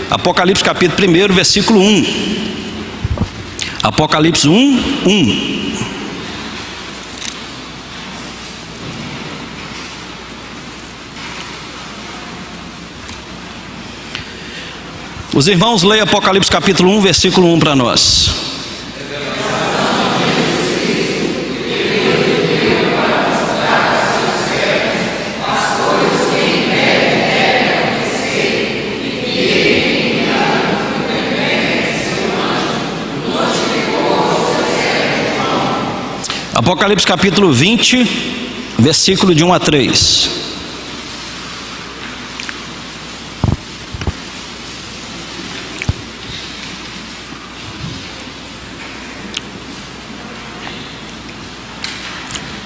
Apocalipse capítulo 1, versículo 1. Apocalipse 1. Os irmãos leiam Apocalipse capítulo 1, versículo 1 para nós. Apocalipse capítulo 20, versículo de 1 a 3.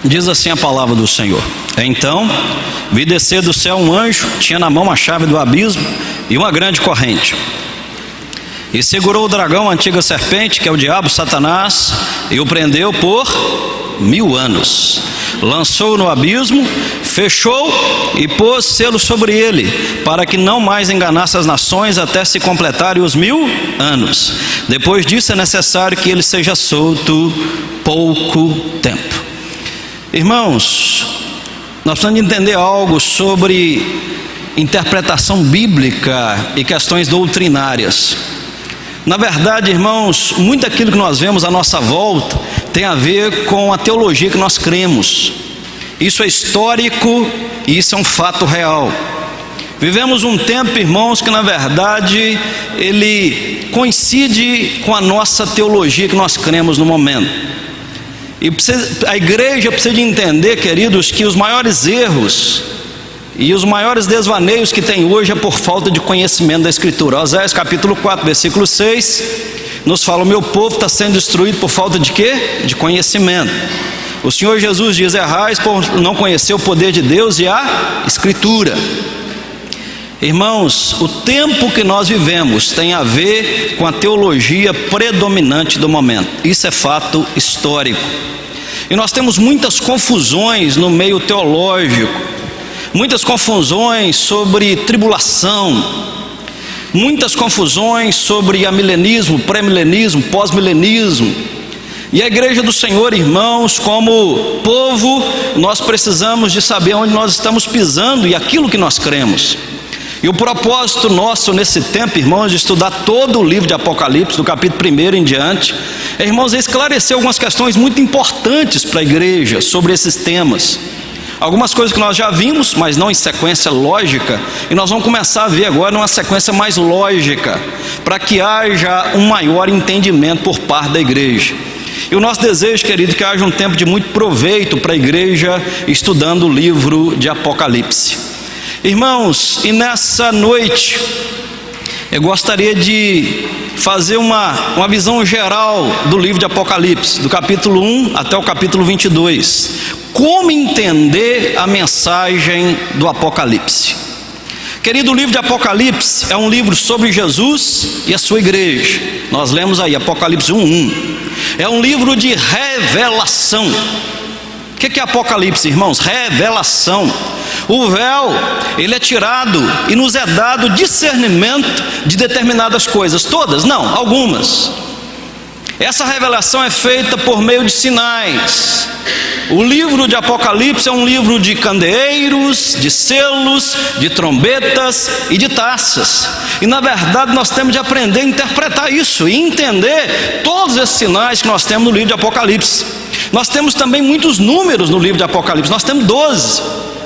Diz assim a palavra do Senhor: Então vi descer do céu um anjo, tinha na mão a chave do abismo e uma grande corrente. E segurou o dragão, a antiga serpente, que é o diabo, Satanás, e o prendeu por 1000 anos. Lançou-o no abismo, fechou e pôs selo sobre ele, para que não mais enganasse as nações até se completarem os 1000 anos. Depois disso é necessário que ele seja solto pouco tempo. Irmãos, nós precisamos entender algo sobre interpretação bíblica e questões doutrinárias. Na verdade, irmãos, muito daquilo que nós vemos à nossa volta tem a ver com a teologia que nós cremos. Isso é histórico e isso é um fato real. Vivemos um tempo, irmãos, que na verdade ele coincide com a nossa teologia que nós cremos no momento. E a igreja precisa de entender, queridos, que os maiores erros e os maiores desvaneios que tem hoje é por falta de conhecimento da Escritura. Oséias capítulo 4, versículo 6, nos fala: o meu povo está sendo destruído por falta de quê? De conhecimento. O Senhor Jesus diz: errais por não conhecer o poder de Deus e a Escritura. Irmãos, o tempo que nós vivemos tem a ver com a teologia predominante do momento. Isso é fato histórico. E nós temos muitas confusões no meio teológico, muitas confusões sobre tribulação, muitas confusões sobre amilenismo, pré-milenismo, pós-milenismo. E a igreja do Senhor, irmãos, como povo, nós precisamos de saber onde nós estamos pisando e aquilo que nós cremos. E o propósito nosso nesse tempo, irmãos, de estudar todo o livro de Apocalipse, do capítulo 1 em diante, irmãos, é esclarecer algumas questões muito importantes para a igreja sobre esses temas. Algumas coisas que nós já vimos, mas não em sequência lógica, e nós vamos começar a ver agora numa sequência mais lógica, para que haja um maior entendimento por parte da igreja. E o nosso desejo, querido, é que haja um tempo de muito proveito para a igreja estudando o livro de Apocalipse. Irmãos, e nessa noite eu gostaria de fazer uma visão geral do livro de Apocalipse, do capítulo 1 até o capítulo 22. Como entender a mensagem do Apocalipse? Querido, o livro de Apocalipse é um livro sobre Jesus e a sua igreja. Nós lemos aí Apocalipse 1:1. É um livro de revelação. O que é Apocalipse, irmãos? Revelação. O véu, ele é tirado e nos é dado discernimento de determinadas coisas. Todas? Não, algumas. Essa revelação é feita por meio de sinais. O livro de Apocalipse é um livro de candeeiros, de selos, de trombetas e de taças. E na verdade nós temos de aprender a interpretar isso e entender todos esses sinais que nós temos no livro de Apocalipse. Nós temos também muitos números no livro de Apocalipse. Nós temos 12,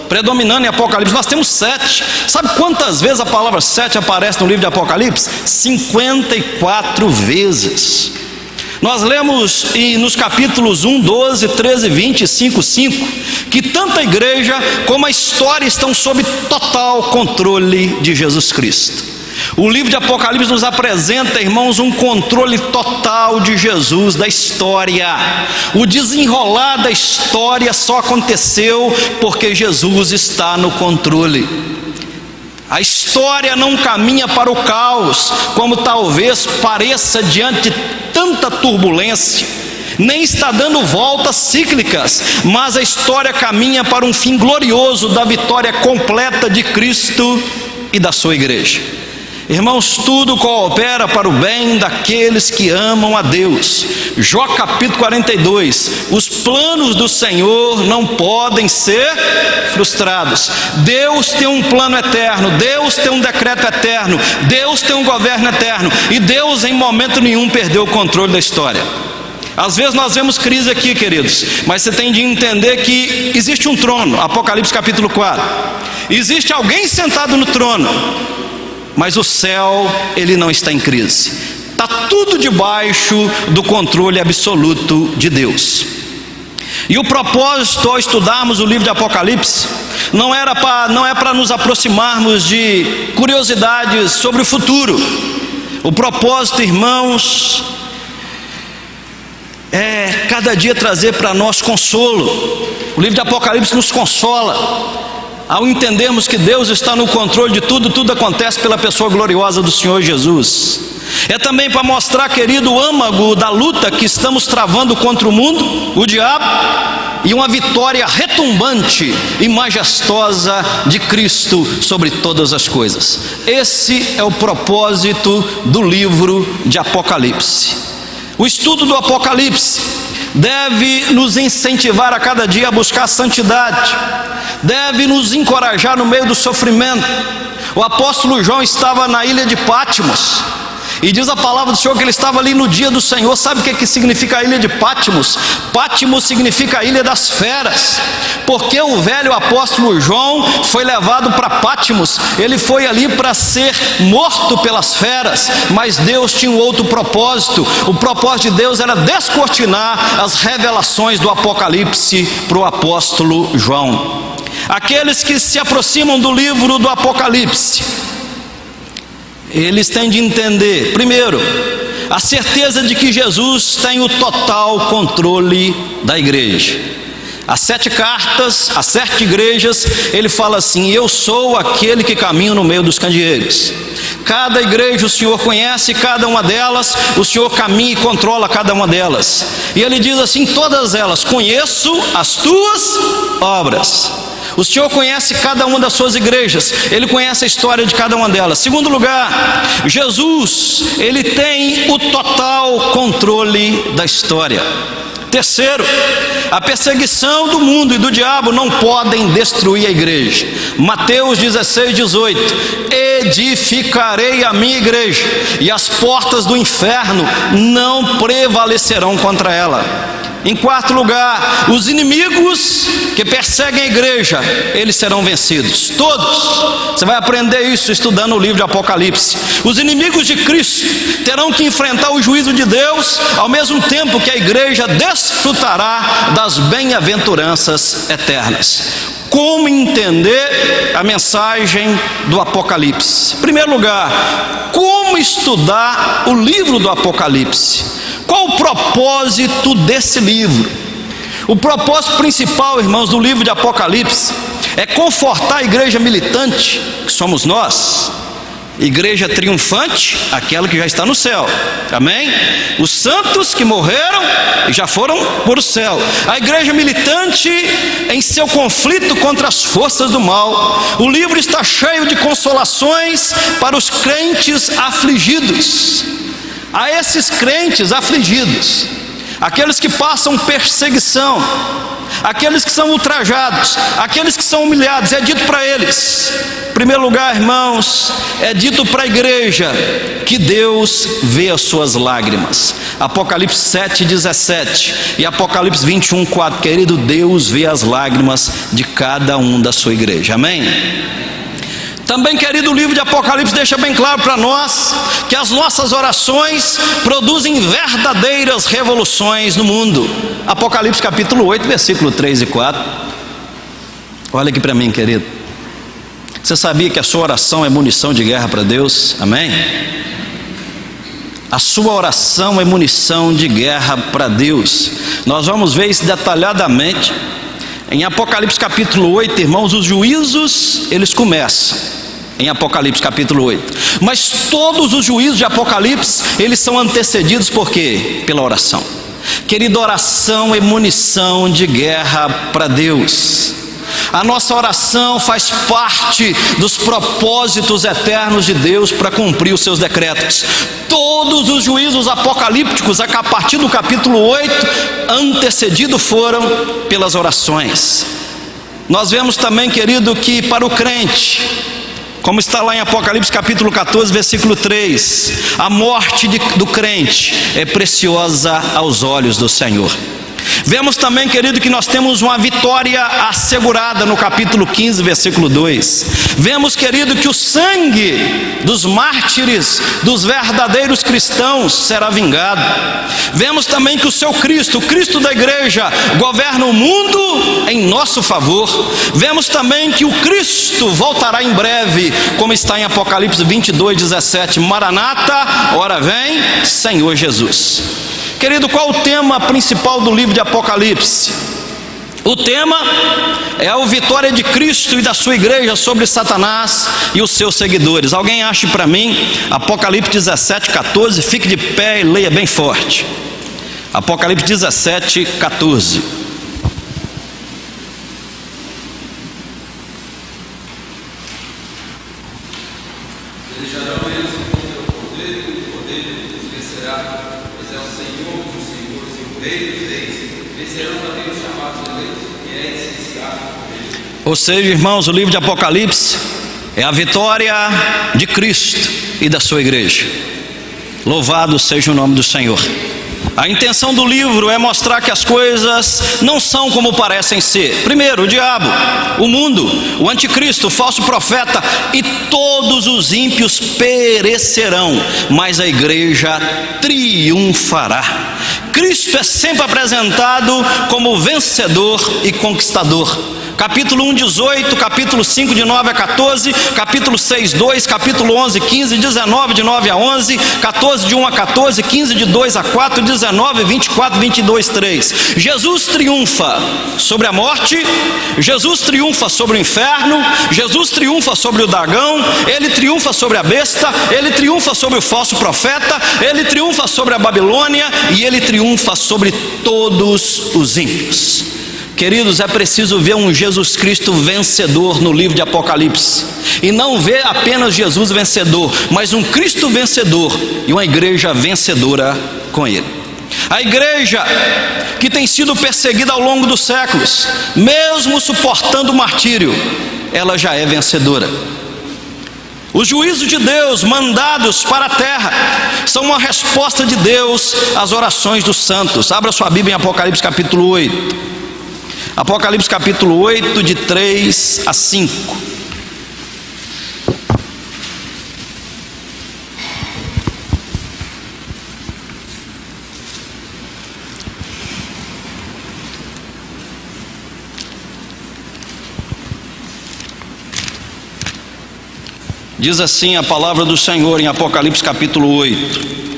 predominando em Apocalipse. Nós temos 7. Sabe quantas vezes a palavra 7 aparece no livro de Apocalipse? 54 vezes. Nós lemos nos capítulos 1, 12, 13, 20 e 5, 5, que tanto a igreja como a história estão sob total controle de Jesus Cristo. O livro de Apocalipse nos apresenta, irmãos, um controle total de Jesus, da história. O desenrolar da história só aconteceu porque Jesus está no controle. A história não caminha para o caos, como talvez pareça diante de tanta turbulência, nem está dando voltas cíclicas, mas a história caminha para um fim glorioso da vitória completa de Cristo e da sua igreja. Irmãos, tudo coopera para o bem daqueles que amam a Deus. Jó capítulo 42, os planos do Senhor não podem ser frustrados. Deus tem um plano eterno, Deus tem um decreto eterno, Deus tem um governo eterno, e Deus em momento nenhum perdeu o controle da história. Às vezes nós vemos crise aqui, queridos, mas você tem de entender que existe um trono. Apocalipse capítulo 4, existe alguém sentado no trono, mas o céu, ele não está em crise. Está tudo debaixo do controle absoluto de Deus. E o propósito ao estudarmos o livro de Apocalipse não é para nos aproximarmos de curiosidades sobre o futuro. O propósito, irmãos, é cada dia trazer para nós consolo. O livro de Apocalipse nos consola ao entendermos que Deus está no controle de tudo, tudo acontece pela pessoa gloriosa do Senhor Jesus. É também para mostrar, querido, o âmago da luta que estamos travando contra o mundo, o diabo, e uma vitória retumbante e majestosa de Cristo sobre todas as coisas. Esse é o propósito do livro de Apocalipse. O estudo do Apocalipse deve nos incentivar a cada dia a buscar a santidade, deve nos encorajar no meio do sofrimento. O apóstolo João estava na ilha de Patmos, e diz a palavra do Senhor que ele estava ali no dia do Senhor. Sabe o que significa a ilha de Patmos? Patmos significa a ilha das feras, porque o velho apóstolo João foi levado para Patmos. Ele foi ali para ser morto pelas feras, mas Deus tinha um outro propósito. O propósito de Deus era descortinar as revelações do Apocalipse para o apóstolo João. Aqueles que se aproximam do livro do Apocalipse, eles têm de entender, primeiro, a certeza de que Jesus tem o total controle da igreja. As 7 cartas, as 7 igrejas, ele fala assim: eu sou aquele que caminho no meio dos candeeiros. Cada igreja o Senhor conhece cada uma delas, o Senhor caminha e controla cada uma delas. E ele diz assim: todas elas, conheço as tuas obras. O Senhor conhece cada uma das suas igrejas, Ele conhece a história de cada uma delas. Segundo lugar, Jesus, Ele tem o total controle da história. Terceiro, a perseguição do mundo e do diabo não podem destruir a igreja. Mateus 16:18: edificarei a minha igreja, e as portas do inferno não prevalecerão contra ela. Em quarto lugar, os inimigos que perseguem a igreja, eles serão vencidos, todos. Você vai aprender isso estudando o livro de Apocalipse. Os inimigos de Cristo terão que enfrentar o juízo de Deus, ao mesmo tempo que a igreja desfrutará das bem-aventuranças eternas. Como entender a mensagem do Apocalipse? Em primeiro lugar, como estudar o livro do Apocalipse? Qual o propósito desse livro? O propósito principal, irmãos, do livro de Apocalipse é confortar a igreja militante, que somos nós. Igreja triunfante, aquela que já está no céu, amém? Os santos que morreram e já foram para o céu. A igreja militante em seu conflito contra as forças do mal. O livro está cheio de consolações para os crentes afligidos. A esses crentes afligidos, aqueles que passam perseguição, aqueles que são ultrajados, aqueles que são humilhados, é dito para eles, em primeiro lugar, irmãos, é dito para a igreja que Deus vê as suas lágrimas. Apocalipse 7:17 e Apocalipse 21:4, querido, Deus vê as lágrimas de cada um da sua igreja, amém? Também, querido, o livro de Apocalipse deixa bem claro para nós que as nossas orações produzem verdadeiras revoluções no mundo. Apocalipse capítulo 8, versículo 3 e 4. Olha aqui para mim, querido. Você sabia que a sua oração é munição de guerra para Deus? Amém? A sua oração é munição de guerra para Deus. Nós vamos ver isso detalhadamente em Apocalipse capítulo 8, irmãos. Os juízos, eles começam em Apocalipse capítulo 8, mas todos os juízos de Apocalipse, eles são antecedidos por quê? Pela oração. Querido, oração é munição de guerra para Deus. A nossa oração faz parte dos propósitos eternos de Deus para cumprir os seus decretos. Todos os juízos apocalípticos, a partir do capítulo 8, antecedidos foram pelas orações. Nós vemos também, querido, que para o crente, como está lá em Apocalipse capítulo 14, versículo 3, a morte do crente é preciosa aos olhos do Senhor. Vemos também, querido, que nós temos uma vitória assegurada no capítulo 15, versículo 2. Vemos, querido, que o sangue dos mártires, dos verdadeiros cristãos, será vingado. Vemos também que o seu Cristo, o Cristo da igreja, governa o mundo em nosso favor. Vemos também que o Cristo voltará em breve, como está em Apocalipse 22, 17. Maranata, ora vem, Senhor Jesus. Querido, qual o tema principal do livro de Apocalipse? O tema é a vitória de Cristo e da sua igreja sobre Satanás e os seus seguidores. Alguém ache para mim Apocalipse 17, 14, fique de pé e leia bem forte. Apocalipse 17, 14. Ou seja, irmãos, o livro de Apocalipse é a vitória de Cristo e da sua igreja. Louvado seja o nome do Senhor. A intenção do livro é mostrar que as coisas não são como parecem ser. Primeiro, o diabo, o mundo, o anticristo, o falso profeta e todos os ímpios perecerão, mas a igreja triunfará. Cristo é sempre apresentado como vencedor e conquistador. Capítulo 1, 18, capítulo 5, de 9 a 14, capítulo 6, 2, capítulo 11, 15, 19, de 9 a 11, 14, de 1 a 14, 15, de 2 a 4, 19, 24, 22, 3. Jesus triunfa sobre a morte, Jesus triunfa sobre o inferno, Jesus triunfa sobre o dragão, Ele triunfa sobre a besta, Ele triunfa sobre o falso profeta, Ele triunfa sobre a Babilônia e Ele triunfa sobre todos os ímpios. Queridos, é preciso ver um Jesus Cristo vencedor no livro de Apocalipse, e não ver apenas Jesus vencedor, mas um Cristo vencedor e uma igreja vencedora com Ele. A igreja que tem sido perseguida ao longo dos séculos, mesmo suportando o martírio, ela já é vencedora. Os juízos de Deus mandados para a terra são uma resposta de Deus às orações dos santos. Abra sua Bíblia em Apocalipse capítulo 8. Apocalipse capítulo 8, de 3 a 5. Diz assim a palavra do Senhor em Apocalipse capítulo 8.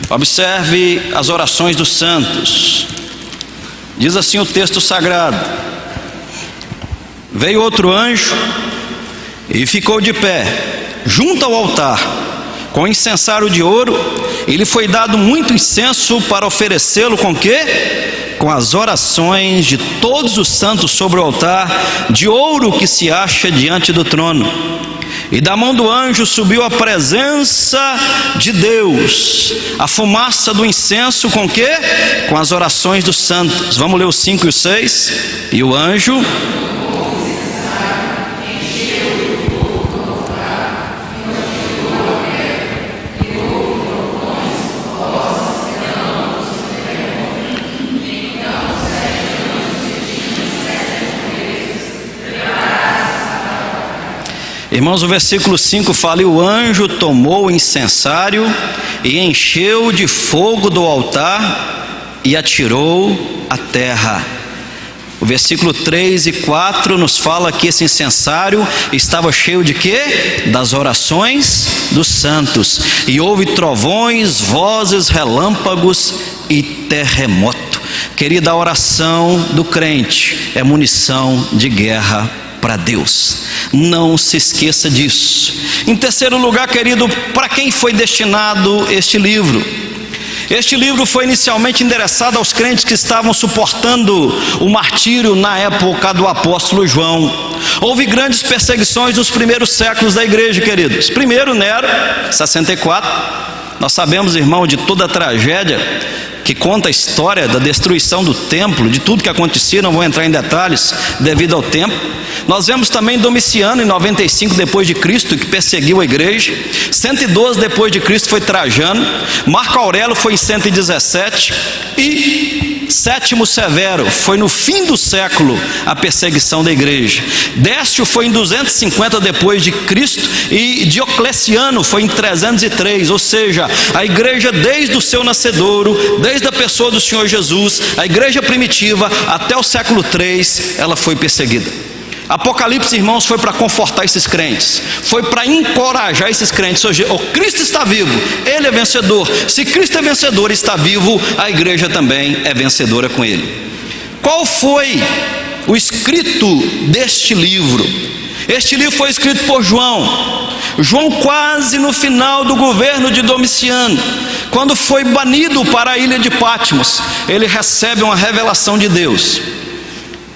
Observe as orações dos santos. Diz assim o texto sagrado: veio outro anjo e ficou de pé junto ao altar com incensário de ouro, e lhe foi dado muito incenso para oferecê-lo com quê? Com as orações de todos os santos sobre o altar de ouro que se acha diante do trono. E da mão do anjo subiu a presença de Deus, a fumaça do incenso com quê? Com as orações dos santos. Vamos ler os 5 e os 6. E o anjo Irmãos, o versículo 5 fala: e o anjo tomou o incensário e encheu de fogo do altar e atirou à terra. O versículo 3 e 4 nos fala que esse incensário estava cheio de quê? Das orações dos santos. E houve trovões, vozes, relâmpagos e terremoto. Querida, a oração do crente é munição de guerra para Deus. Não se esqueça disso. Em terceiro lugar, querido, para quem foi destinado este livro? Este livro foi inicialmente endereçado aos crentes que estavam suportando o martírio na época do apóstolo João. Houve grandes perseguições nos primeiros séculos da igreja, queridos. Primeiro, Nero, 64. Nós sabemos, irmão, de toda a tragédia que conta a história da destruição do templo, de tudo que acontecia. Não vou entrar em detalhes devido ao tempo. Nós vemos também Domiciano em 95 depois de Cristo, que perseguiu a igreja. 112 depois de Cristo foi Trajano. Marco Aurélio foi em 117 e Sétimo Severo foi no fim do século a perseguição da igreja. Décio foi em 250 depois de Cristo e Diocleciano foi em 303, ou seja, a igreja desde o seu nascedouro, desde a pessoa do Senhor Jesus, a igreja primitiva até o século 3, ela foi perseguida. Apocalipse, irmãos, foi para confortar esses crentes, foi para encorajar esses crentes. Ou seja, o Cristo está vivo, Ele é vencedor. Se Cristo é vencedor e está vivo, a igreja também é vencedora com Ele. Qual foi o escrito deste livro? Este livro foi escrito por João. João, quase no final do governo de Domiciano, quando foi banido para a ilha de Patmos, ele recebe uma revelação de Deus.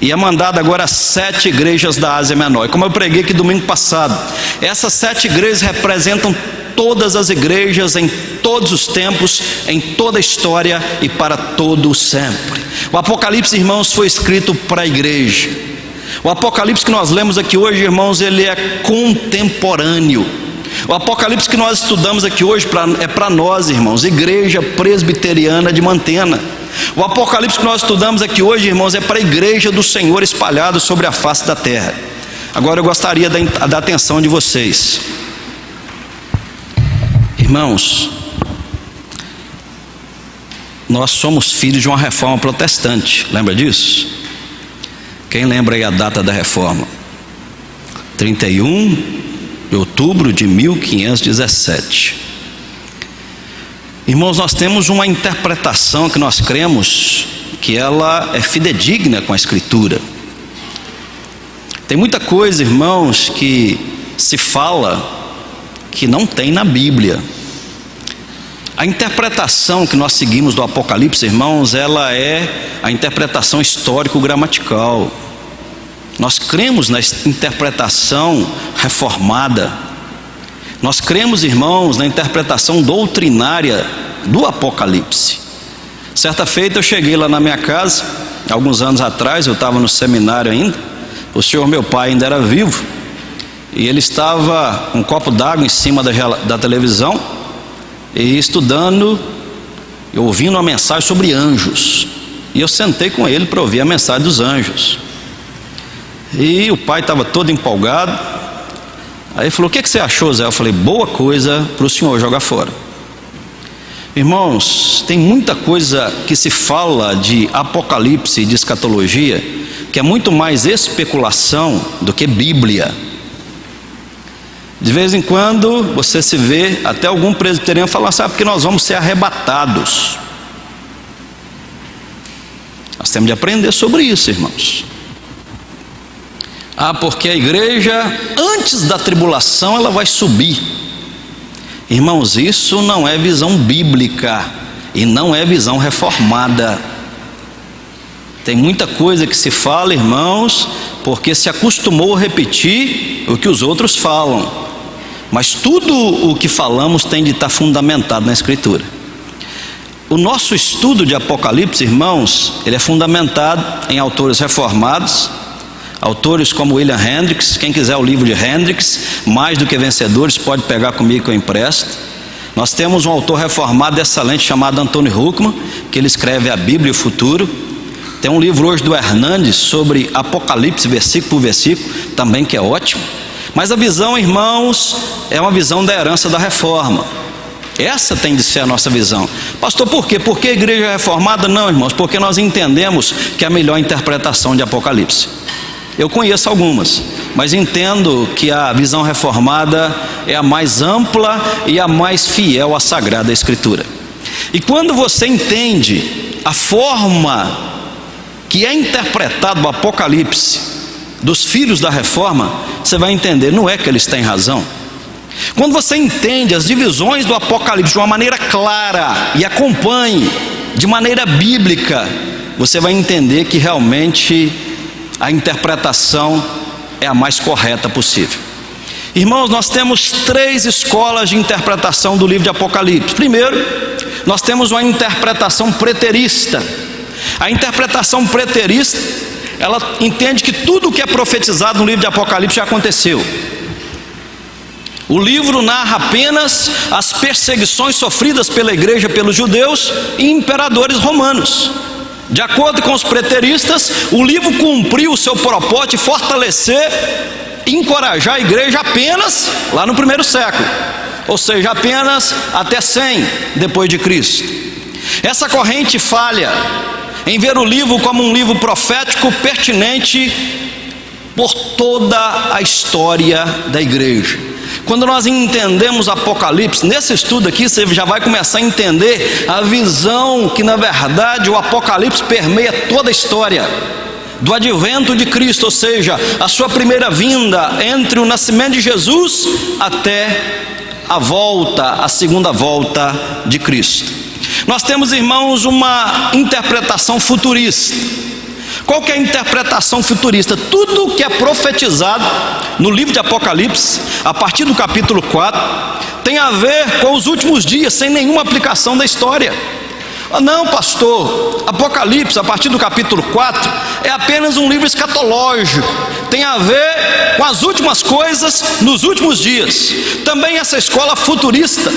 E é mandado agora a 7 igrejas da Ásia Menor. E como eu preguei aqui domingo passado, essas 7 igrejas representam todas as igrejas em todos os tempos, em toda a história e para todo o sempre. O Apocalipse, irmãos, foi escrito para a igreja. O Apocalipse que nós lemos aqui hoje, irmãos, ele é contemporâneo. O Apocalipse que nós estudamos aqui hoje é para nós, irmãos, Igreja Presbiteriana de Mantena. O Apocalipse que nós estudamos aqui hoje, irmãos, é para a igreja do Senhor espalhada sobre a face da terra. Agora eu gostaria da atenção de vocês. Irmãos, nós somos filhos de uma reforma protestante, lembra disso? Quem lembra aí a data da reforma? 31 de outubro de 1517. Irmãos, nós temos uma interpretação que nós cremos que ela é fidedigna com a Escritura. Tem muita coisa, irmãos, que se fala que não tem na Bíblia. A interpretação que nós seguimos do Apocalipse, irmãos, ela é a interpretação histórico-gramatical. Nós cremos na interpretação reformada. Nós cremos, irmãos, na interpretação doutrinária do Apocalipse. Certa feita eu cheguei lá na minha casa, alguns anos atrás, eu estava no seminário ainda. O senhor, meu pai, ainda era vivo, e ele estava com um copo d'água em cima da televisão, e estudando, ouvindo uma mensagem sobre anjos. E eu sentei com ele para ouvir a mensagem dos anjos. E o pai estava todo empolgado. Aí ele falou: o que você achou, Zé? Eu falei: boa coisa para o senhor jogar fora. Irmãos, tem muita coisa que se fala de Apocalipse e de escatologia que é muito mais especulação do que Bíblia. De vez em quando você se vê até algum presbiteriano falar: sabe, porque nós vamos ser arrebatados. Nós temos de aprender sobre isso, irmãos. Porque a igreja, antes da tribulação, ela vai subir. Irmãos, isso não é visão bíblica e não é visão reformada. Tem muita coisa que se fala, irmãos, porque se acostumou a repetir o que os outros falam. Mas tudo o que falamos tem de estar fundamentado na Escritura. O nosso estudo de Apocalipse, irmãos, ele é fundamentado em autores reformados. Autores como William Hendricks. Quem quiser o livro de Hendricks, Mais do que Vencedores, pode pegar comigo que eu empresto. Nós temos um autor reformado excelente chamado Antônio Huckman, que ele escreve a Bíblia e o Futuro. Tem um livro hoje do Hernandes sobre Apocalipse, versículo por versículo, também, que é ótimo. Mas a visão, irmãos, é uma visão da herança da reforma. Essa tem de ser a nossa visão. Pastor, por quê? Porque a igreja é reformada? Não, irmãos, porque nós entendemos que é a melhor interpretação de Apocalipse. Eu conheço algumas, mas entendo que a visão reformada é a mais ampla e a mais fiel à Sagrada Escritura. E quando você entende a forma que é interpretado o Apocalipse dos filhos da reforma, você vai entender, não é que eles têm razão, Quando você entende as divisões do Apocalipse de uma maneira clara e acompanhe de maneira bíblica, você vai entender que realmente a interpretação é a mais correta possível. Irmãos, nós temos 3 escolas de interpretação do livro de Apocalipse. Primeiro, nós temos uma interpretação preterista. A interpretação preterista, ela entende que tudo o que é profetizado no livro de Apocalipse já aconteceu. O livro narra apenas as perseguições sofridas pela igreja, pelos judeus e imperadores romanos. De acordo com os preteristas, o livro cumpriu o seu propósito de fortalecer e encorajar a igreja apenas lá no primeiro século, ou seja, apenas até 100 depois de Cristo. Essa corrente falha em ver o livro como um livro profético pertinente por toda a história da igreja. Quando nós entendemos Apocalipse, nesse estudo aqui você já vai começar a entender a visão que na verdade o Apocalipse permeia toda a história do advento de Cristo, ou seja, a sua primeira vinda, entre o nascimento de Jesus até a segunda volta de Cristo. Nós temos, irmãos, uma interpretação futurista. Qual que é a interpretação futurista? Tudo que é profetizado no livro de Apocalipse, a partir do capítulo 4, tem a ver com os últimos dias, sem nenhuma aplicação da história. Não, pastor, Apocalipse, a partir do capítulo 4, é apenas um livro escatológico, tem a ver com as últimas coisas nos últimos dias. Também essa escola futurista,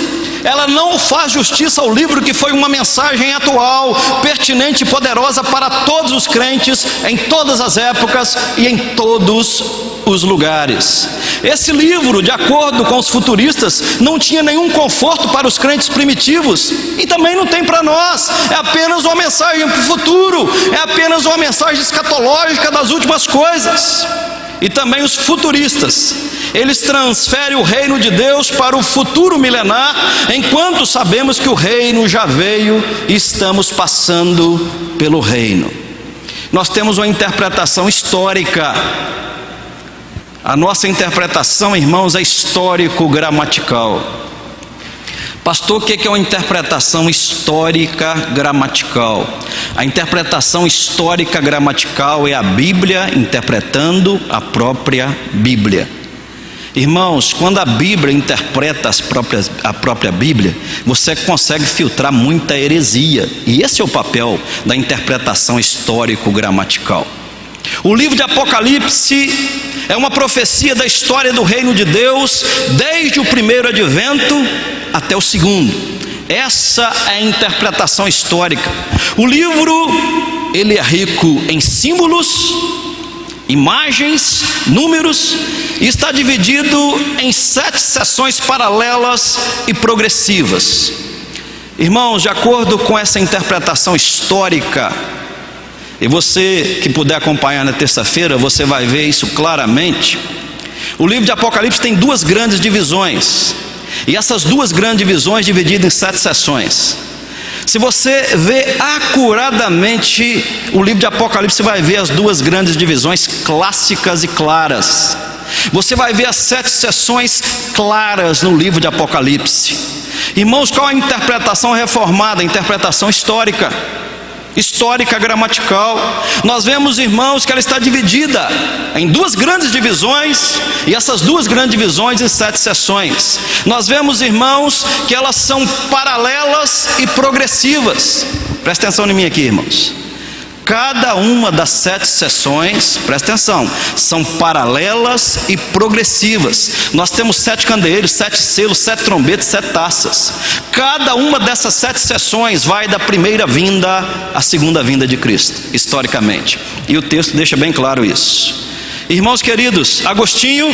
ela não faz justiça ao livro, que foi uma mensagem atual, pertinente e poderosa para todos os crentes, em todas as épocas e em todos os lugares. Esse livro, de acordo com os futuristas, não tinha nenhum conforto para os crentes primitivos, e também não tem para nós. É apenas uma mensagem para o futuro, é apenas uma mensagem escatológica das últimas coisas. E também os futuristas, eles transferem o reino de Deus para o futuro milenar, enquanto sabemos que o reino já veio e estamos passando pelo reino. Nós temos uma interpretação histórica. A nossa interpretação, irmãos, é histórico-gramatical. Pastor, o que é uma interpretação histórica gramatical? A interpretação histórica gramatical é a Bíblia interpretando a própria Bíblia. Irmãos, quando a Bíblia interpreta a própria Bíblia, você consegue filtrar muita heresia, e esse é o papel da interpretação histórico-gramatical. O livro de Apocalipse é uma profecia da história do reino de Deus, desde o primeiro advento até o segundo. Essa é a interpretação histórica. O livro, ele é rico em símbolos, imagens, números, e está dividido em 7 seções paralelas e progressivas. Irmãos, de acordo com essa interpretação histórica, e você que puder acompanhar na terça-feira, você vai ver isso claramente. O livro de Apocalipse tem 2 grandes divisões, e essas 2 grandes divisões divididas em 7 seções. Se você vê acuradamente o livro de Apocalipse, você vai ver as 2 grandes divisões clássicas e claras. Você vai ver as 7 seções claras no livro de Apocalipse. Irmãos, qual a interpretação reformada? A interpretação histórica gramatical. Nós vemos, irmãos, que ela está dividida em 2 grandes divisões, e essas 2 grandes divisões em 7 seções. Nós vemos, irmãos, que elas são paralelas e progressivas. Presta atenção em mim aqui, irmãos. Cada uma das 7 seções, presta atenção, são paralelas e progressivas. Nós temos 7 candeeiros, 7 selos, 7 trombetas, 7 taças. Cada uma dessas 7 seções vai da primeira vinda à segunda vinda de Cristo, historicamente. E o texto deixa bem claro isso. Irmãos queridos, Agostinho,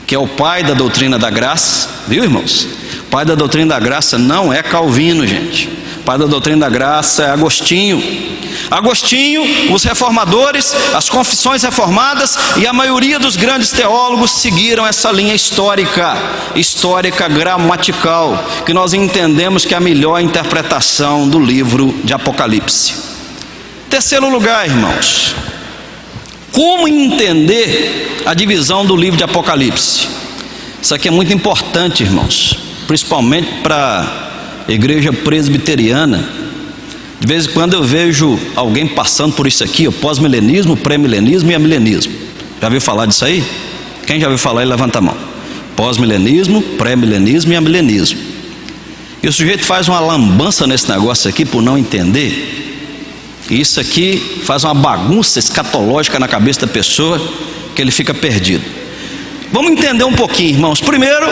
que é o pai da doutrina da graça, viu, irmãos? O pai da doutrina da graça não é Calvino, gente. O pai da doutrina da graça é Agostinho. Agostinho, os reformadores, as confissões reformadas e a maioria dos grandes teólogos seguiram essa linha histórica gramatical, que nós entendemos que é a melhor interpretação do livro de Apocalipse. Terceiro lugar, irmãos, como entender a divisão do livro de Apocalipse? Isso aqui é muito importante, irmãos, principalmente para a igreja presbiteriana. De vez em quando eu vejo alguém passando por isso aqui, o pós-milenismo, pré-milenismo e amilenismo. Já ouviu falar disso aí? Quem já ouviu falar aí, levanta a mão. Pós-milenismo, pré-milenismo e amilenismo. E o sujeito faz uma lambança nesse negócio aqui por não entender. E isso aqui faz uma bagunça escatológica na cabeça da pessoa, que ele fica perdido. Vamos entender um pouquinho, irmãos. Primeiro,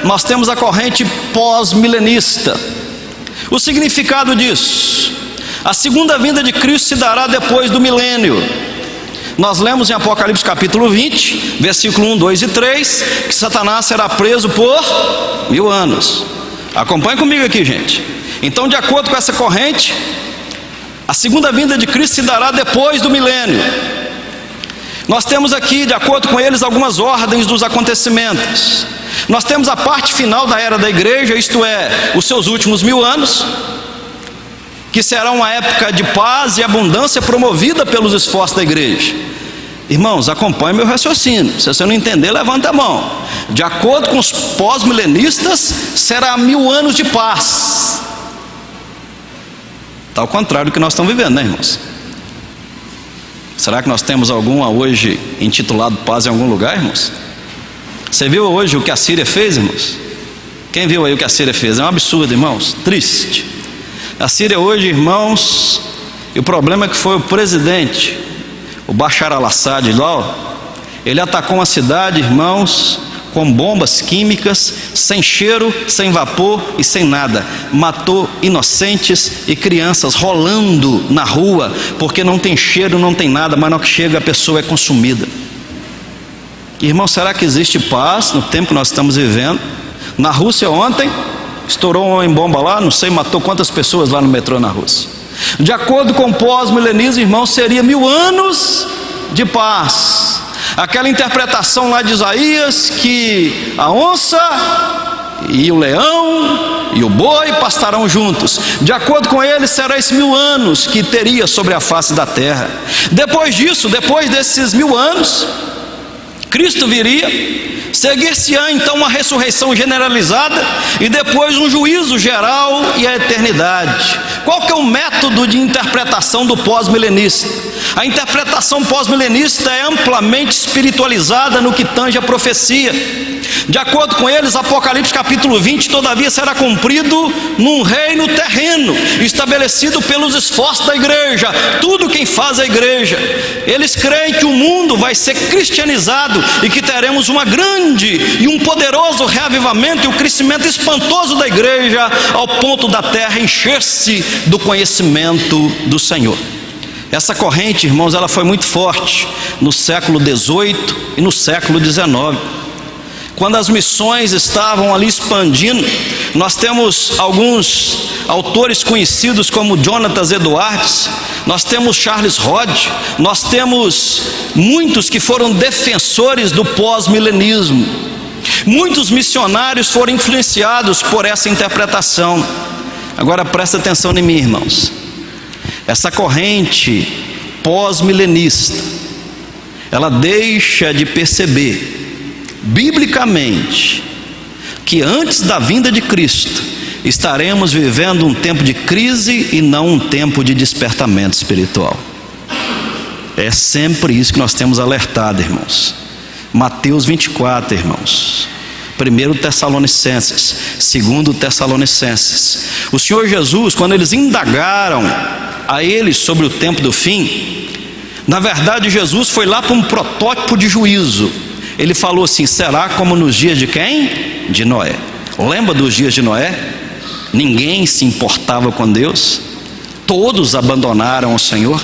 nós temos a corrente pós-milenista. O significado disso: a segunda vinda de Cristo se dará depois do milênio. Nós lemos em Apocalipse capítulo 20, versículo 1, 2 e 3, que Satanás será preso por 1000 anos. Acompanhe comigo aqui, gente. Então, de acordo com essa corrente, a segunda vinda de Cristo se dará depois do milênio. Nós temos aqui, de acordo com eles, algumas ordens dos acontecimentos. Nós temos a parte final da era da igreja, isto é, os seus últimos 1000 anos, que será uma época de paz e abundância promovida pelos esforços da igreja. Irmãos, acompanhe meu raciocínio. Se você não entender, levanta a mão. De acordo com os pós-milenistas, será 1000 anos de paz. Está ao contrário do que nós estamos vivendo, né, irmãos? Será que nós temos alguma hoje intitulado paz em algum lugar, irmãos? Você viu hoje o que a Síria fez, irmãos? Quem viu aí o que a Síria fez? É um absurdo, irmãos, triste. A Síria hoje, irmãos, e o problema é que foi o presidente, o Bashar al-Assad lá, ele atacou uma cidade, irmãos, com bombas químicas, sem cheiro, sem vapor e sem nada. Matou inocentes e crianças rolando na rua, porque não tem cheiro, não tem nada, mas na hora que chega a pessoa é consumida. Irmão, será que existe paz no tempo que nós estamos vivendo? Na Rússia ontem, estourou um homem-bomba lá, não sei, matou quantas pessoas lá no metrô na Rússia. De acordo com o pós-milenismo, irmão, seria 1000 anos de paz. Aquela interpretação lá de Isaías, que a onça e o leão e o boi pastarão juntos. De acordo com ele, será esses 1000 anos que teria sobre a face da terra. Depois disso, depois desses 1000 anos, Cristo viria, seguir-se-á então uma ressurreição generalizada e depois um juízo geral e a eternidade. Qual que é o método de interpretação do pós-milenista? A interpretação pós-milenista é amplamente espiritualizada no que tange a profecia. De acordo com eles, Apocalipse capítulo 20, todavia será cumprido num reino terreno, estabelecido pelos esforços da igreja, tudo quem faz a igreja. Eles creem que o mundo vai ser cristianizado e que teremos uma grande e um poderoso reavivamento e um crescimento espantoso da igreja, ao ponto da terra encher-se do conhecimento do Senhor. Essa corrente, irmãos, ela foi muito forte no século XVIII e no século XIX. Quando as missões estavam ali expandindo, nós temos alguns autores conhecidos como Jonathan Edwards, nós temos Charles Hodge, nós temos muitos que foram defensores do pós-milenismo. Muitos missionários foram influenciados por essa interpretação. Agora presta atenção em mim, irmãos. Essa corrente pós-milenista, ela deixa de perceber biblicamente que antes da vinda de Cristo estaremos vivendo um tempo de crise e não um tempo de despertamento espiritual. É sempre isso que nós temos alertado, irmãos. Mateus 24, irmãos, 1 Tessalonicenses, 2 Tessalonicenses. O Senhor Jesus, quando eles indagaram a eles sobre o tempo do fim, na verdade Jesus foi lá para um protótipo de juízo. Ele falou assim: será como nos dias de quem? De Noé. Lembra dos dias de Noé? Ninguém se importava com Deus, todos abandonaram o Senhor.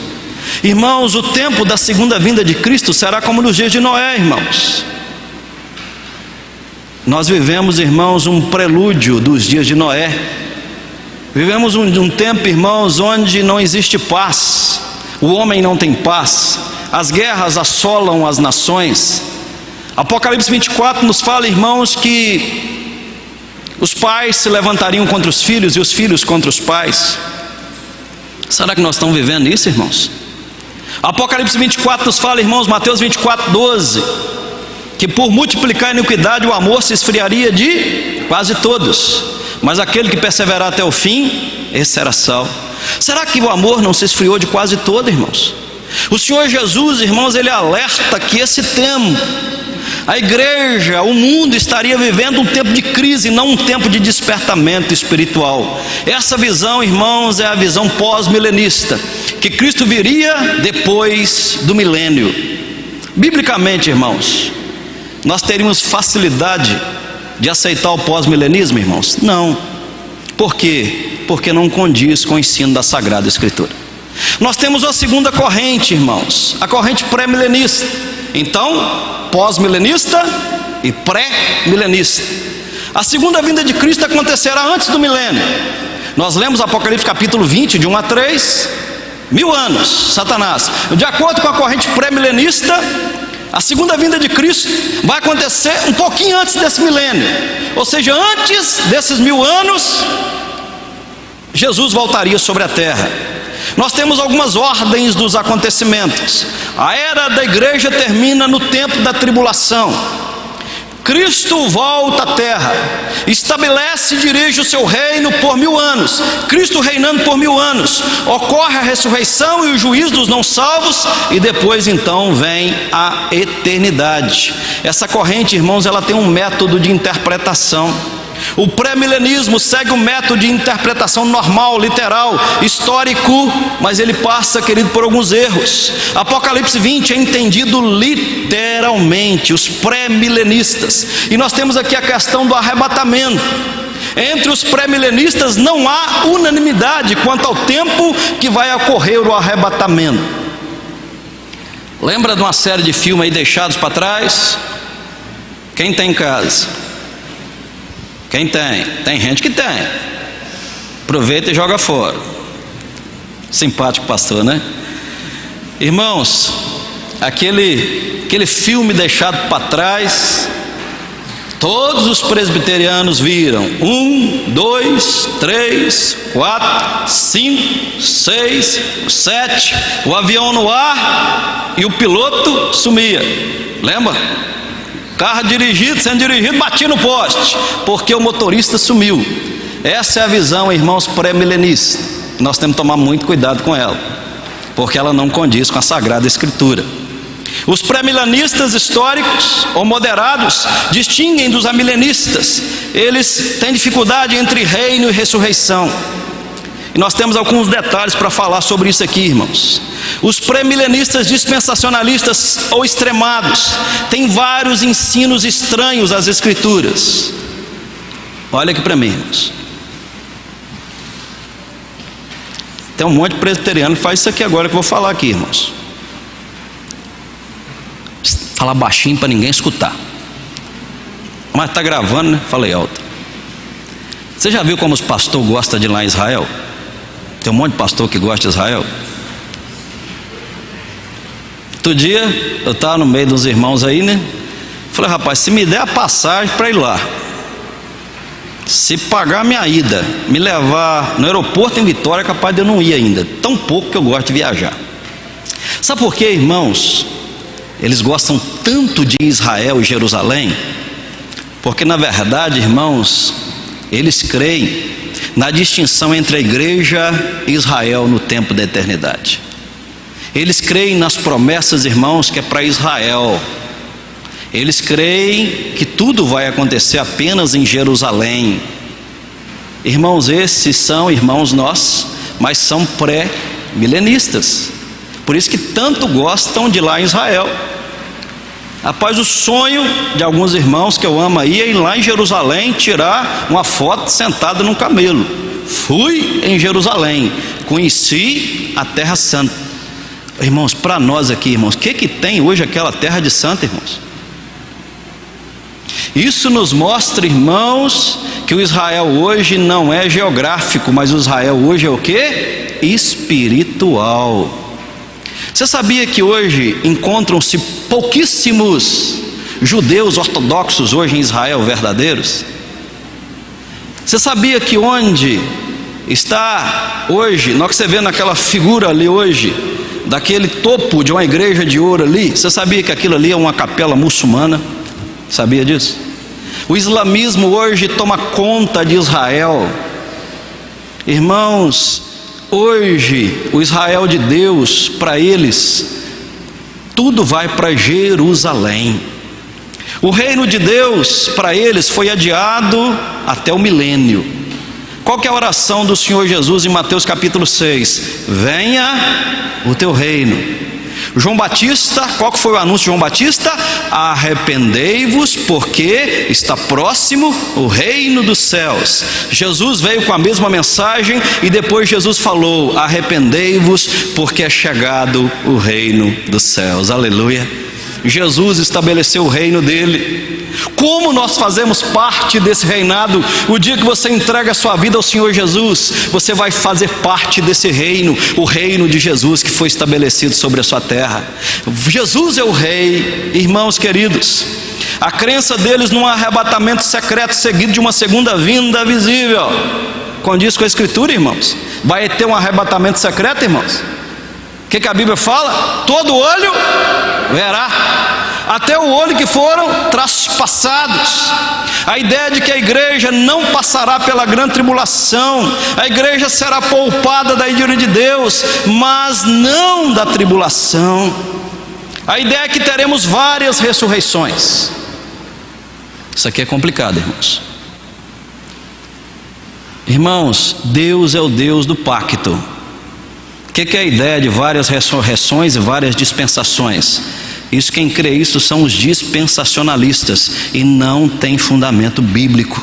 Irmãos, o tempo da segunda vinda de Cristo será como nos dias de Noé, irmãos. Nós vivemos, irmãos, um prelúdio dos dias de Noé. Vivemos um tempo, irmãos, onde não existe paz. O homem não tem paz. As guerras assolam as nações. Apocalipse 24 nos fala, irmãos, que os pais se levantariam contra os filhos e os filhos contra os pais. Será que nós estamos vivendo isso, irmãos? Apocalipse 24 nos fala, irmãos, Mateus 24, 12, que por multiplicar a iniquidade o amor se esfriaria de quase todos, mas aquele que perseverar até o fim, esse será salvo. Será que o amor não se esfriou de quase todo, irmãos? O Senhor Jesus, irmãos, ele alerta que esse tempo, a igreja, o mundo estaria vivendo um tempo de crise, não um tempo de despertamento espiritual. Essa visão, irmãos, é a visão pós-milenista, que Cristo viria depois do milênio. Biblicamente, irmãos, nós teríamos facilidade de aceitar o pós-milenismo, irmãos? Não. Por quê? Porque não condiz com o ensino da Sagrada Escritura. Nós temos a segunda corrente, irmãos, a corrente pré-milenista. Então, pós-milenista e pré-milenista. A segunda vinda de Cristo acontecerá antes do milênio. Nós lemos Apocalipse capítulo 20, de 1 a 3, 1000 anos, Satanás. De acordo com a corrente pré-milenista, a segunda vinda de Cristo vai acontecer um pouquinho antes desse milênio. Ou seja, antes desses 1000 anos, Jesus voltaria sobre a terra. Nós temos algumas ordens dos acontecimentos. A era da igreja termina no tempo da tribulação. Cristo volta à terra, estabelece e dirige o seu reino por 1000 anos. Cristo reinando por 1000 anos, ocorre a ressurreição e o juízo dos não salvos, e depois então vem a eternidade. Essa corrente, irmãos, ela tem um método de interpretação. O pré-milenismo segue o método de interpretação normal, literal, histórico, mas ele passa, querido, por alguns erros. Apocalipse 20 é entendido literalmente, os pré-milenistas. E nós temos aqui a questão do arrebatamento. Entre os pré-milenistas não há unanimidade quanto ao tempo que vai ocorrer o arrebatamento. Lembra de uma série de filmes aí deixados para trás? Quem tem em casa? Quem tem? Tem gente que tem. Aproveita e joga fora. Simpático pastor, né? Irmãos, aquele filme deixado para trás, todos os presbiterianos viram. 1, 2, 3, 4, 5, 6, 7, o avião no ar e o piloto sumia. Lembra? Carro sendo dirigido, batia no poste, porque o motorista sumiu. Essa é a visão, irmãos, pré-milenista. Nós temos que tomar muito cuidado com ela, porque ela não condiz com a Sagrada Escritura. Os pré-milenistas históricos ou moderados distinguem dos amilenistas. Eles têm dificuldade entre reino e ressurreição. E nós temos alguns detalhes para falar sobre isso aqui, irmãos. Os pré-milenistas dispensacionalistas ou extremados têm vários ensinos estranhos às Escrituras. Olha aqui para mim, irmãos. Tem um monte de presbiteriano que faz isso aqui agora que eu vou falar aqui, irmãos. Falar baixinho para ninguém escutar. Mas está gravando, né? Falei alto. Você já viu como os pastores gostam de ir lá em Israel? Tem um monte de pastor que gosta de Israel. Outro dia eu estava no meio dos irmãos aí, né? Falei, rapaz, se me der a passagem para ir lá, se pagar a minha ida, me levar no aeroporto em Vitória, é capaz de eu não ir ainda. Tão pouco que eu gosto de viajar. Sabe por quê, irmãos? Eles gostam tanto de Israel e Jerusalém, porque na verdade, irmãos, eles creem na distinção entre a igreja e Israel no tempo da eternidade. Eles creem nas promessas, irmãos, que é para Israel. Eles creem que tudo vai acontecer apenas em Jerusalém. Irmãos, esses são irmãos nossos, mas são pré-milenistas. Por isso que tanto gostam de ir lá em Israel. Rapaz, o sonho de alguns irmãos que eu amo aí é ir lá em Jerusalém tirar uma foto sentado num camelo. Fui em Jerusalém, conheci a Terra Santa. Irmãos, para nós aqui, irmãos, o que tem hoje aquela terra de santa, irmãos? Isso nos mostra, irmãos, que o Israel hoje não é geográfico, mas o Israel hoje é o quê? Espiritual. Você sabia que hoje encontram-se pouquíssimos judeus ortodoxos hoje em Israel verdadeiros? Você sabia que onde está hoje, na hora que você vê naquela figura ali hoje, daquele topo de uma igreja de ouro ali, você sabia que aquilo ali é uma capela muçulmana? Sabia disso? O islamismo hoje toma conta de Israel. Irmãos, hoje o Israel de Deus, para eles, tudo vai para Jerusalém. O reino de Deus, para eles, foi adiado até o milênio. Qual que é a oração do Senhor Jesus em Mateus capítulo 6? Venha o teu reino. João Batista, qual que foi o anúncio de João Batista? Arrependei-vos, porque está próximo o reino dos céus. Jesus veio com a mesma mensagem e depois Jesus falou: arrependei-vos, porque é chegado o reino dos céus. Aleluia. Jesus estabeleceu o reino dele. Como nós fazemos parte desse reinado? O dia que você entrega a sua vida ao Senhor Jesus, você vai fazer parte desse reino, o reino de Jesus que foi estabelecido sobre a sua terra. Jesus é o rei. Irmãos queridos, a crença deles num arrebatamento secreto seguido de uma segunda vinda visível condiz com a Escritura, irmãos. Vai ter um arrebatamento secreto, irmãos? O que a Bíblia fala? Todo olho verá, até o olho que foram traspassados. A ideia de que a igreja não passará pela grande tribulação, a igreja será poupada da ira de Deus, mas não da tribulação. A ideia é que teremos várias ressurreições. Isso aqui é complicado, irmãos. Irmãos, Deus é o Deus do pacto. O que é a ideia de várias ressurreições e várias dispensações? Isso, quem crê isso são os dispensacionalistas, e não tem fundamento bíblico.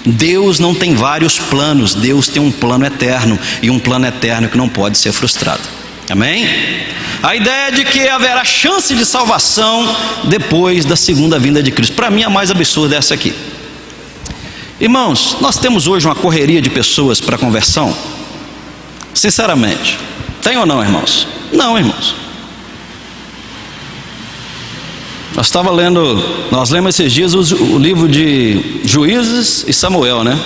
Deus não tem vários planos, Deus tem um plano eterno, e um plano eterno que não pode ser frustrado. Amém? A ideia de que haverá chance de salvação depois da segunda vinda de Cristo, para mim a mais absurda é essa aqui. Irmãos, nós temos hoje uma correria de pessoas para conversão? Sinceramente, tem ou não, irmãos? Não, irmãos. Nós lemos esses dias o livro de Juízes e Samuel, né?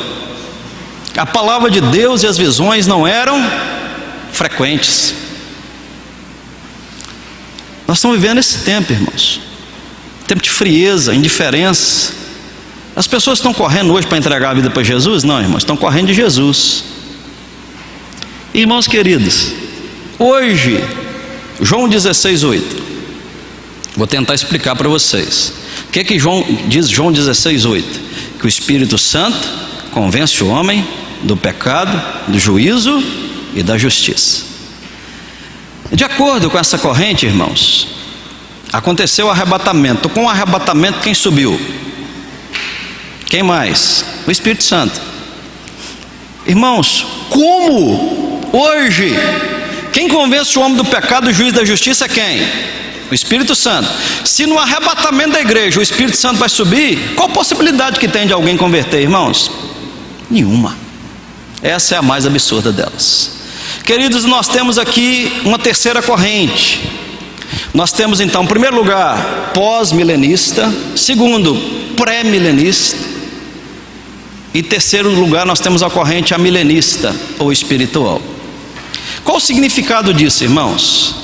A palavra de Deus e as visões não eram frequentes. Nós estamos vivendo esse tempo, irmãos, tempo de frieza, indiferença. As pessoas estão correndo hoje para entregar a vida para Jesus? Não, irmãos, estão correndo de Jesus. Irmãos queridos, hoje, João 16:8, vou tentar explicar para vocês. O que é que diz João 16:8? Que o Espírito Santo convence o homem do pecado, do juízo e da justiça. De acordo com essa corrente, irmãos, aconteceu o arrebatamento. Com o arrebatamento, quem subiu? Quem mais? O Espírito Santo. Irmãos, como hoje, quem convence o homem do pecado, do juízo e da justiça é quem? O Espírito Santo. Se no arrebatamento da igreja o Espírito Santo vai subir, qual possibilidade que tem de alguém converter, irmãos? Nenhuma. Essa é a mais absurda delas. Queridos, nós temos aqui uma terceira corrente. Nós temos então, em primeiro lugar, pós-milenista. Segundo, pré-milenista. E terceiro lugar, nós temos a corrente amilenista ou espiritual. Qual o significado disso, irmãos?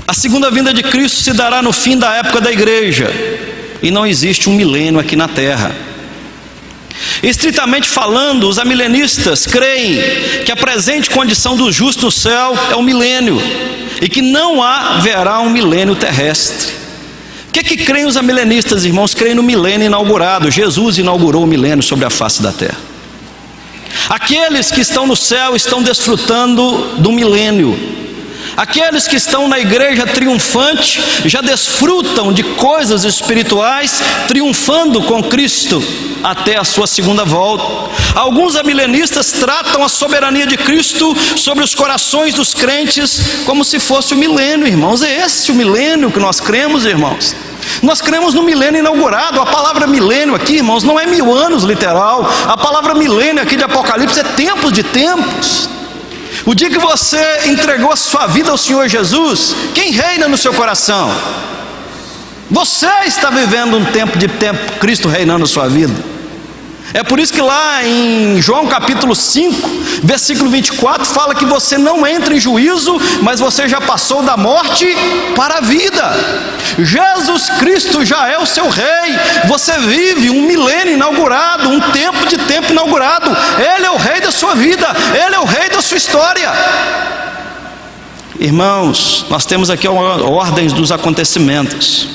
A segunda vinda de Cristo se dará no fim da época da igreja, e não existe um milênio aqui na terra. Estritamente falando, os amilenistas creem que a presente condição do justo no céu é o milênio, e que não haverá um milênio terrestre. O que creem os amilenistas, irmãos? Creem no milênio inaugurado. Jesus inaugurou o milênio sobre a face da terra. Aqueles que estão no céu estão desfrutando do milênio. Aqueles que estão na igreja triunfante já desfrutam de coisas espirituais, triunfando com Cristo até a sua segunda volta. Alguns amilenistas tratam a soberania de Cristo sobre os corações dos crentes como se fosse o milênio, irmãos. É esse o milênio que nós cremos, irmãos. Nós cremos no milênio inaugurado. A palavra milênio aqui, irmãos, não é 1000 anos literal. A palavra milênio aqui de Apocalipse é tempos de tempos. O dia que você entregou a sua vida ao Senhor Jesus, quem reina no seu coração? Você está vivendo um tempo de Cristo reinando na sua vida. É por isso que lá em João capítulo 5, versículo 24, fala que você não entra em juízo, mas você já passou da morte para a vida. Jesus Cristo já é o seu rei. Você vive um milênio inaugurado, um tempo de tempo inaugurado. Ele é o rei da sua vida, Ele é o rei da sua história. Irmãos, nós temos aqui ordens dos acontecimentos.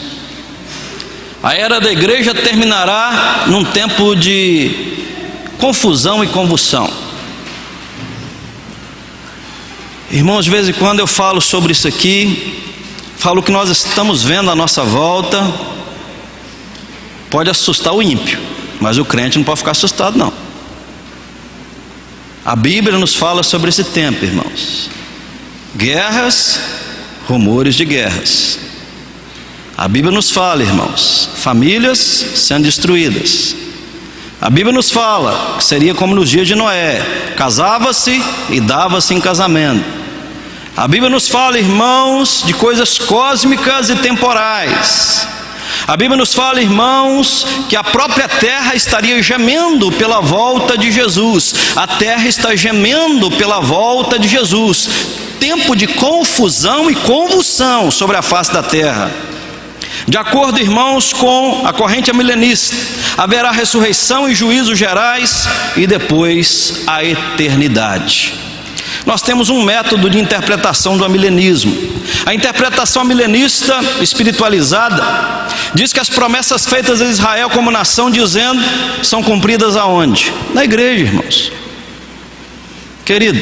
A era da igreja terminará num tempo de confusão e convulsão. Irmãos, de vez em quando eu falo sobre isso aqui, falo que nós estamos vendo à nossa volta. Pode assustar o ímpio, mas o crente não pode ficar assustado, não. A Bíblia nos fala sobre esse tempo, irmãos. Guerras, rumores de guerras. A Bíblia nos fala, irmãos, famílias sendo destruídas. A Bíblia nos fala que seria como nos dias de Noé: casava-se e dava-se em casamento. A Bíblia nos fala, irmãos, de coisas cósmicas e temporais. A Bíblia nos fala, irmãos, que a própria terra estaria gemendo pela volta de Jesus. A terra está gemendo pela volta de Jesus. Tempo de confusão e convulsão sobre a face da terra. De acordo, irmãos, com a corrente milenista, haverá ressurreição e juízos gerais e depois a eternidade. Nós temos um método de interpretação do amilenismo. A interpretação milenista espiritualizada diz que as promessas feitas a Israel como nação, dizendo, são cumpridas aonde? Na igreja, irmãos. Querido,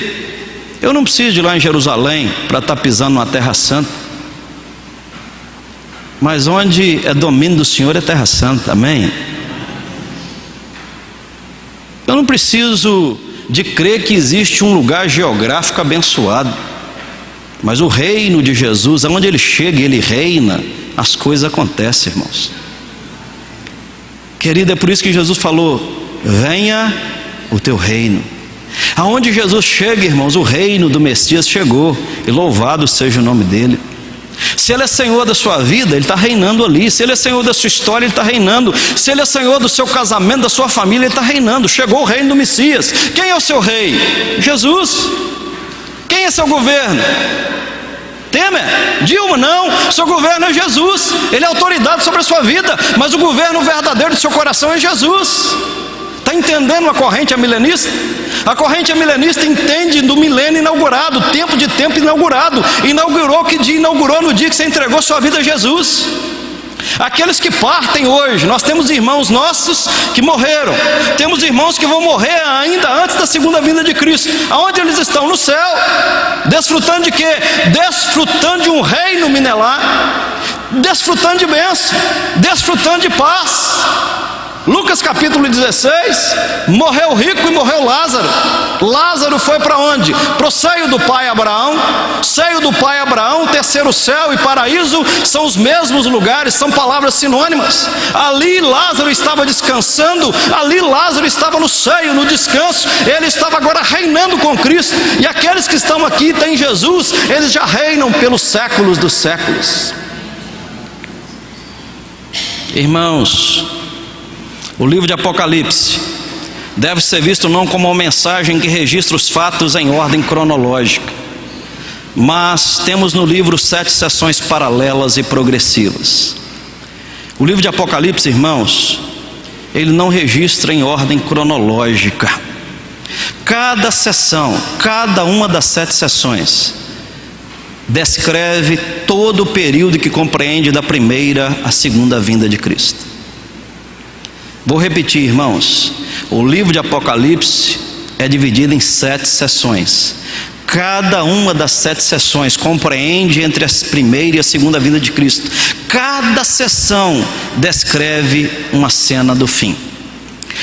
eu não preciso de ir lá em Jerusalém para estar pisando numa terra santa. Mas onde é domínio do Senhor é terra santa, amém? Eu não preciso de crer que existe um lugar geográfico abençoado, mas o reino de Jesus, aonde Ele chega e Ele reina, as coisas acontecem, irmãos. Querido, é por isso que Jesus falou: venha o teu reino. Aonde Jesus chega, irmãos, o reino do Messias chegou, e louvado seja o nome dele. Se Ele é Senhor da sua vida, Ele está reinando ali. Se Ele é Senhor da sua história, Ele está reinando. Se Ele é Senhor do seu casamento, da sua família, Ele está reinando. Chegou o reino do Messias. Quem é o seu rei? Jesus. Quem é seu governo? Temer? Dilma? Não. Seu governo é Jesus. Ele é autoridade sobre a sua vida, mas o governo verdadeiro do seu coração é Jesus. Está entendendo a corrente milenista? A corrente milenista entende do milênio inaugurado, tempo de tempo inaugurado. Inaugurou que dia? Inaugurou no dia que você entregou sua vida a Jesus. Aqueles que partem hoje, nós temos irmãos nossos que morreram, temos irmãos que vão morrer ainda antes da segunda vinda de Cristo. Aonde eles estão? No céu. Desfrutando de quê? Desfrutando de um reino milenar, desfrutando de bênção, desfrutando de paz. Lucas capítulo 16, morreu o rico e morreu Lázaro. Lázaro foi para onde? Para o seio do pai Abraão. Seio do pai Abraão, terceiro céu e paraíso são os mesmos lugares, são palavras sinônimas. Ali Lázaro estava descansando, ali Lázaro estava no seio, no descanso. Ele estava agora reinando com Cristo. E aqueles que estão aqui, têm Jesus, eles já reinam pelos séculos dos séculos. Irmãos, o livro de Apocalipse deve ser visto não como uma mensagem que registra os fatos em ordem cronológica, mas temos no livro 7 seções paralelas e progressivas. O livro de Apocalipse, irmãos, ele não registra em ordem cronológica. Cada seção, cada uma das 7 seções, descreve todo o período que compreende da primeira à segunda vinda de Cristo. Vou repetir, irmãos, o livro de Apocalipse é dividido em 7 seções. Cada uma das 7 seções compreende entre a primeira e a segunda vinda de Cristo. Cada seção descreve uma cena do fim.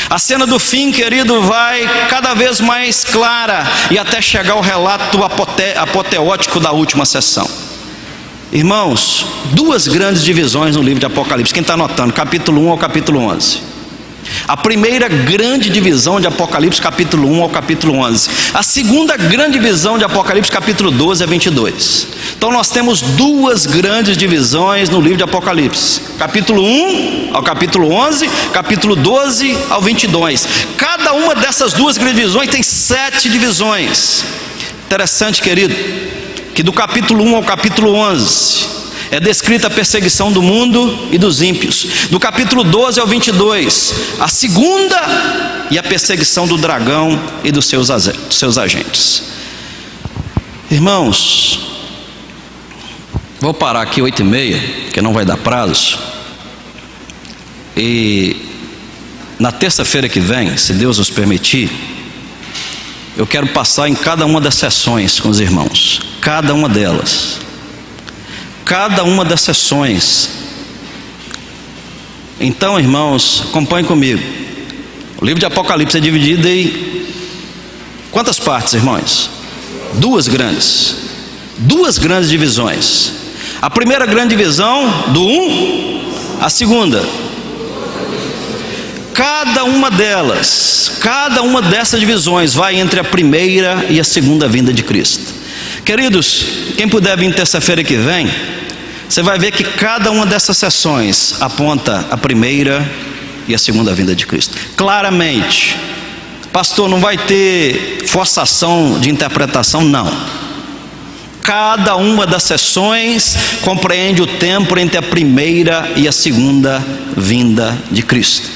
A cena do fim, querido, vai cada vez mais clara e até chegar ao relato apoteótico da última sessão. Irmãos, 2 grandes divisões no livro de Apocalipse. Quem está anotando? Capítulo 1 ao capítulo 11. A primeira grande divisão de Apocalipse, capítulo 1 ao capítulo 11. A segunda grande divisão de Apocalipse, capítulo 12 a 22. Então nós temos duas grandes divisões no livro de Apocalipse. Capítulo 1 ao capítulo 11, capítulo 12 ao 22. Cada uma dessas duas grandes divisões tem 7 divisões. Interessante, querido, que do capítulo 1 ao capítulo 11... é descrita a perseguição do mundo e dos ímpios. Do capítulo 12 ao 22, a segunda e a perseguição do dragão e dos seus agentes. Irmãos, vou parar aqui 8h30, porque não vai dar prazo. E na terça-feira que vem, se Deus nos permitir, eu quero passar em cada uma das sessões com os irmãos. Cada uma delas. Cada uma das sessões. Então, irmãos, acompanhem comigo. O livro de Apocalipse é dividido em quantas partes, irmãos? Duas grandes divisões. A primeira grande divisão, do 1, a segunda. Cada uma dessas divisões vai entre a primeira e a segunda vinda de Cristo. Queridos, quem puder vir terça-feira que vem, você vai ver que cada uma dessas sessões aponta a primeira e a segunda vinda de Cristo. Claramente. Pastor, não vai ter forçação de interpretação? Não. Cada uma das sessões compreende o tempo entre a primeira e a segunda vinda de Cristo.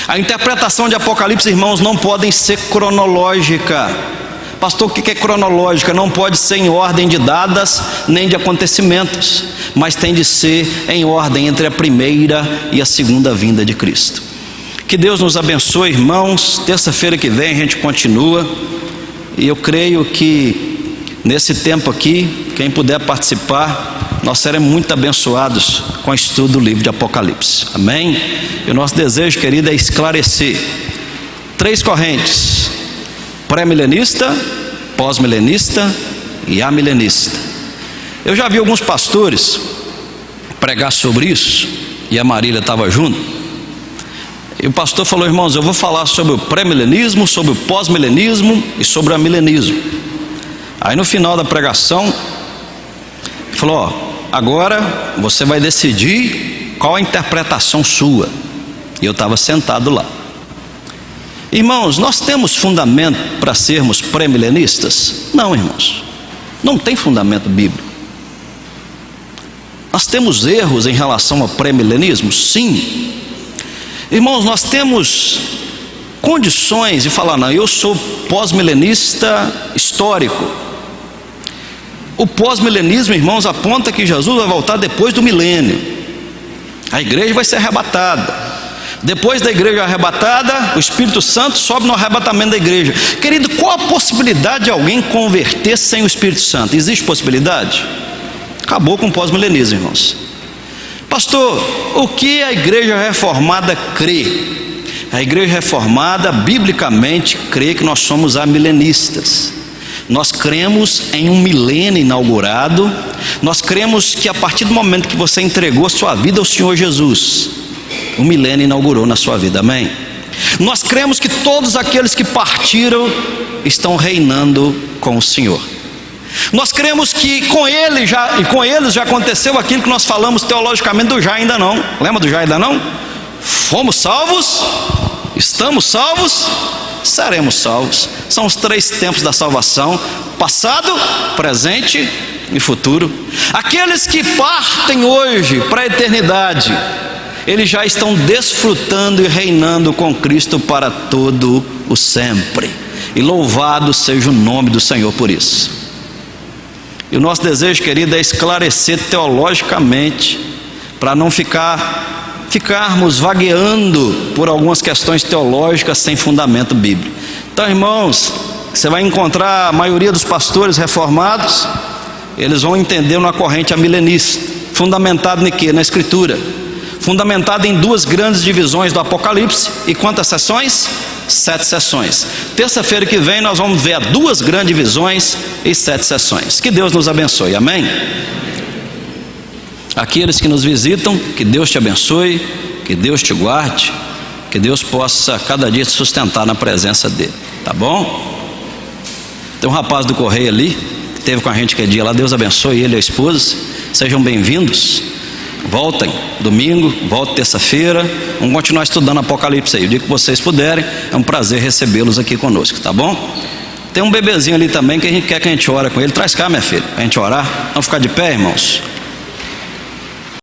A interpretação de Apocalipse, irmãos, não pode ser cronológica. Pastor, o que é cronológica? Não pode ser em ordem de datas nem de acontecimentos, mas tem de ser em ordem entre a primeira e a segunda vinda de Cristo. Que Deus nos abençoe, irmãos. Terça-feira que vem a gente continua, e eu creio que nesse tempo aqui, quem puder participar, nós seremos muito abençoados com o estudo do livro de Apocalipse. Amém? E o nosso desejo, querido, é esclarecer 3 correntes: pré-milenista, pós-milenista e amilenista. Eu já vi alguns pastores pregar sobre isso, e a Marília estava junto, e o pastor falou: irmãos, eu vou falar sobre o pré-milenismo, sobre o pós-milenismo e sobre o amilenismo. Aí no final da pregação ele falou: ó, agora você vai decidir qual a interpretação sua. E eu estava sentado lá. Irmãos, nós temos fundamento para sermos pré-milenistas? Não, irmãos, não tem fundamento bíblico. Nós temos erros em relação ao pré-milenismo? Sim. Irmãos, nós temos condições de falar: não, eu sou pós-milenista histórico. O pós-milenismo, irmãos, aponta que Jesus vai voltar depois do milênio. A igreja vai ser arrebatada. Depois da igreja arrebatada, o Espírito Santo sobe no arrebatamento da igreja. Querido, qual a possibilidade de alguém converter sem o Espírito Santo? Existe possibilidade? Acabou com o pós-milenismo, irmãos. Pastor, o que a igreja reformada crê? A igreja reformada, biblicamente, crê que nós somos amilenistas. Nós cremos em um milênio inaugurado. Nós cremos que a partir do momento que você entregou a sua vida ao Senhor Jesus, o milênio inaugurou na sua vida, amém? Nós cremos que todos aqueles que partiram estão reinando com o Senhor. Nós cremos que com eles já aconteceu aquilo que nós falamos teologicamente do já ainda não. Lembra do já ainda não? Fomos salvos, estamos salvos, seremos salvos. São os 3 tempos da salvação: passado, presente e futuro. Aqueles que partem hoje para a eternidade, eles já estão desfrutando e reinando com Cristo para todo o sempre. E louvado seja o nome do Senhor por isso. E o nosso desejo, querido, é esclarecer teologicamente, para não ficarmos vagueando por algumas questões teológicas sem fundamento bíblico. Então, irmãos, você vai encontrar a maioria dos pastores reformados, eles vão entender uma corrente amilenista, fundamentado em quê? Na Escritura. Fundamentado em 2 grandes divisões do Apocalipse. E quantas sessões? 7 sessões. Terça-feira que vem nós vamos ver 2 grandes divisões e 7 sessões. Que Deus nos abençoe, amém? Aqueles que nos visitam, que Deus te abençoe, que Deus te guarde, que Que Deus possa cada dia te sustentar na presença dele, tá bom? Tem um rapaz do Correio ali, que esteve com a gente aquele dia lá, Deus abençoe ele e a esposa, sejam bem-vindos, voltem domingo, voltem terça-feira, vamos continuar estudando Apocalipse aí, o dia que vocês puderem, é um prazer recebê-los aqui conosco, tá bom? Tem um bebezinho ali também que a gente quer que a gente ore com ele, traz cá minha filha, pra gente orar, vamos ficar de pé, irmãos?